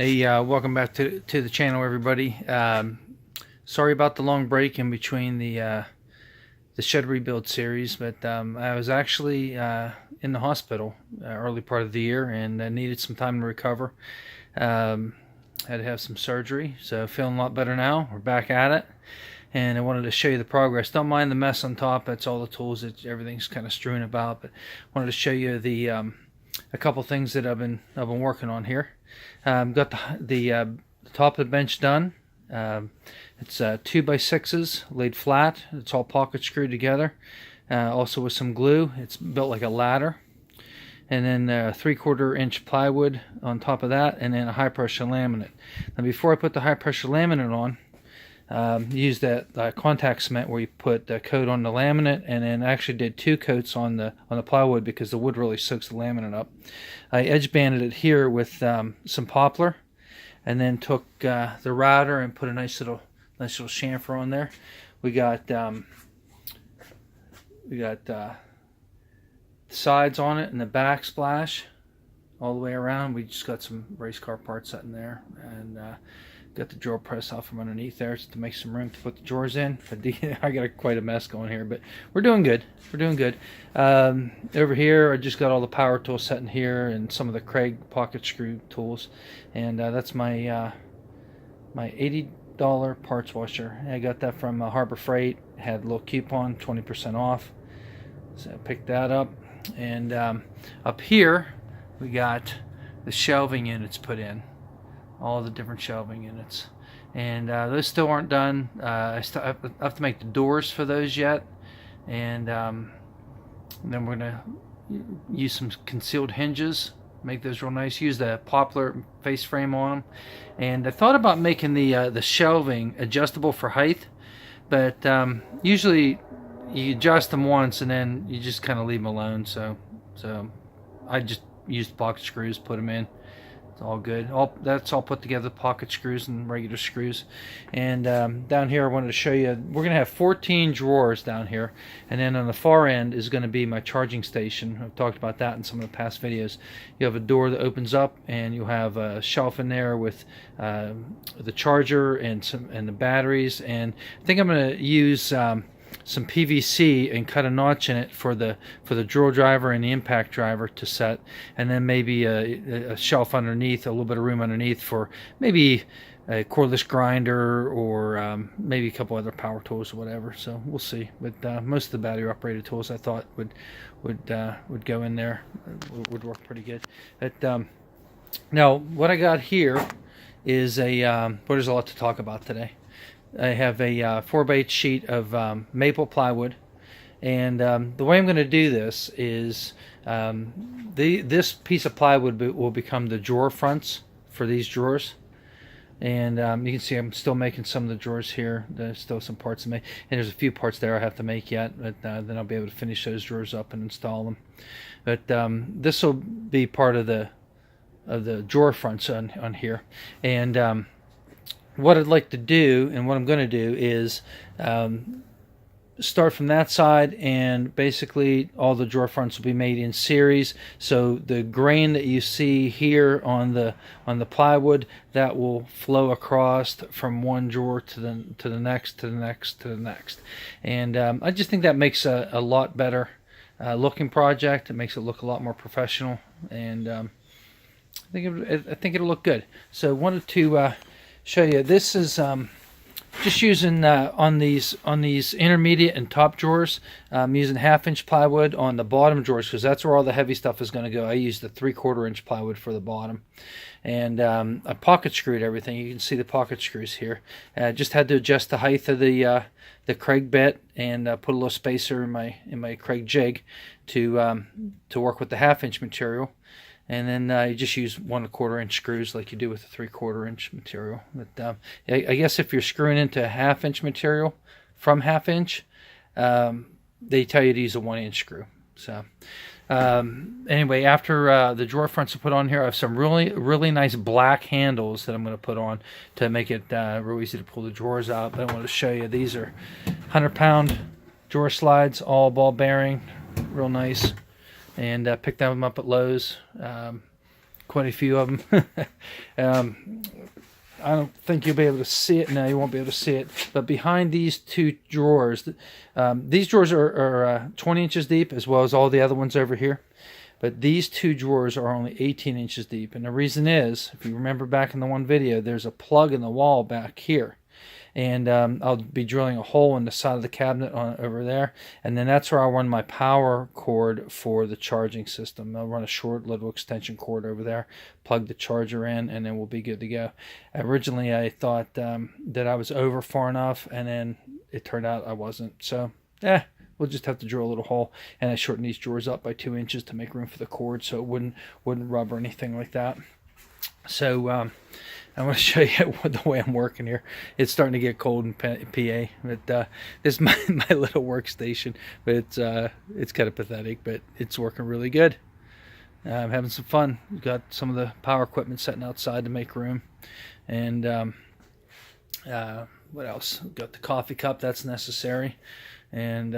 Hey, welcome back to the channel, everybody. Sorry about the long break in between the shed rebuild series, but I was actually in the hospital early part of the year and needed some time to recover. Had to have some surgery, so feeling a lot better now. We're back at it, and I wanted to show you the progress. Don't mind the mess on top. That's all the tools. Everything's kind of strewn about, but wanted to show you the a couple things that I've been working on here. Got the top of the bench done. It's 2x6s laid flat. It's all pocket screwed together, also with some glue. It's built like a ladder, and then 3/4 inch plywood on top of that, and then a high pressure laminate. Now before I put the high pressure laminate on, use that contact cement where you put the coat on the laminate, and then actually did 2 coats on the plywood because the wood really soaks the laminate up. I edge banded it here with some poplar, and then took the router and put a nice little chamfer on there. We got sides on it and the backsplash all the way around. We just got some race car parts set in there, and got the drawer press off from underneath there to make some room to put the drawers in. I got quite a mess going here, but we're doing good. We're doing good. Over here, I just got all the power tools set in here and some of the Craig pocket screw tools, and that's my my $80 parts washer. I got that from Harbor Freight. Had a little coupon, 20% off, so I picked that up. And up here, we got the shelving units put in. All the different shelving units, and those still aren't done. I have to make the doors for those yet, and then we're gonna use some concealed hinges, make those real nice. Use the poplar face frame on them, and I thought about making the shelving adjustable for height, but usually you adjust them once and then you just kind of leave them alone. So I just used pocket screws, put them in. All good. That's all put together, pocket screws and regular screws. And down here I wanted to show you, we're going to have 14 drawers down here, and then on the far end is going to be my charging station. I've talked about that in some of the past videos. You have a door that opens up, and you'll have a shelf in there with the charger and the batteries. And I think I'm going to use some PVC and cut a notch in it for the drawer driver and the impact driver to set, and then maybe a shelf underneath, a little bit of room underneath for maybe a cordless grinder, or maybe a couple other power tools or whatever. So we'll see. But most of the battery operated tools I thought would go in there, would work pretty good. But now what I got here is well, there's a lot to talk about today. I have a 4x8 sheet of maple plywood, and the way I'm going to do this is this piece of plywood will become the drawer fronts for these drawers. And you can see I'm still making some of the drawers here. There's still some parts to make, and there's a few parts there I have to make yet, but then I'll be able to finish those drawers up and install them. But this will be part of the drawer fronts on here. And what I'd like to do, and what I'm going to do, is start from that side, and basically all the drawer fronts will be made in series. So the grain that you see here on the plywood, that will flow across from one drawer to the next, to the next, to the next. And I just think that makes a lot better looking project. It makes it look a lot more professional, and I think it'll look good. So I wanted to show you. This is just using on these intermediate and top drawers. I'm using 1/2 inch plywood on the bottom drawers because that's where all the heavy stuff is going to go. I use the 3/4 inch plywood for the bottom, and I pocket screwed everything. You can see the pocket screws here. Just had to adjust the height of the Craig bit, and put a little spacer in my Craig jig to work with the 1/2 inch material. And then you just use 1/4 inch screws like you do with the 3/4 inch material. But I guess if you're screwing into 1/2 inch material from 1/2 inch, they tell you to use a 1 inch screw. So anyway, after the drawer fronts are put on here, I have some really nice black handles that I'm going to put on to make it real easy to pull the drawers out. But I want to show you, these are 100-pound drawer slides, all ball bearing, real nice. And picked them up at Lowe's. quite a few of them. I don't think you'll be able to see it. No, you won't be able to see it. But behind these two drawers, these drawers are 20 inches deep, as well as all the other ones over here. But these two drawers are only 18 inches deep. And the reason is, if you remember back in the one video, there's a plug in the wall back here. And I'll be drilling a hole in the side of the cabinet over there, and then that's where I'll run my power cord for the charging system. I'll run a short little extension cord over there, plug the charger in, and then we'll be good to go. Originally I thought that I was over far enough, and then it turned out I wasn't. So we'll just have to drill a little hole, and I shorten these drawers up by 2 inches to make room for the cord so it wouldn't rub or anything like that. So I want to show you the way I'm working here. It's starting to get cold in PA. But this is my little workstation. But it's kind of pathetic, but it's working really good. I'm having some fun. We've got some of the power equipment sitting outside to make room. And what else? We've got the coffee cup. That's necessary. And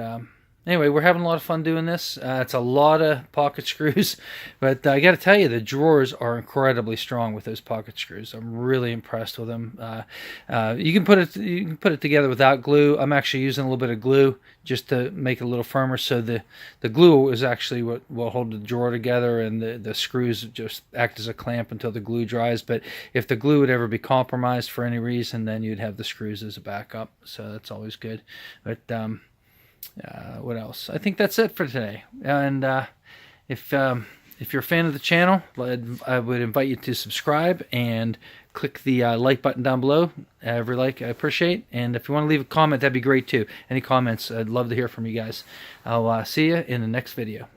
anyway, we're having a lot of fun doing this. It's a lot of pocket screws, but I got to tell you, the drawers are incredibly strong with those pocket screws. I'm really impressed with them. You can put it together without glue. I'm actually using a little bit of glue just to make it a little firmer. So the glue is actually what will hold the drawer together, and the screws just act as a clamp until the glue dries. But if the glue would ever be compromised for any reason, then you'd have the screws as a backup. So that's always good. But what else? I think that's it for today. And if you're a fan of the channel, I would invite you to subscribe and click the like button down below. Every like I appreciate. And if you want to leave a comment, that'd be great too. Any comments, I'd love to hear from you guys. I'll see you in the next video.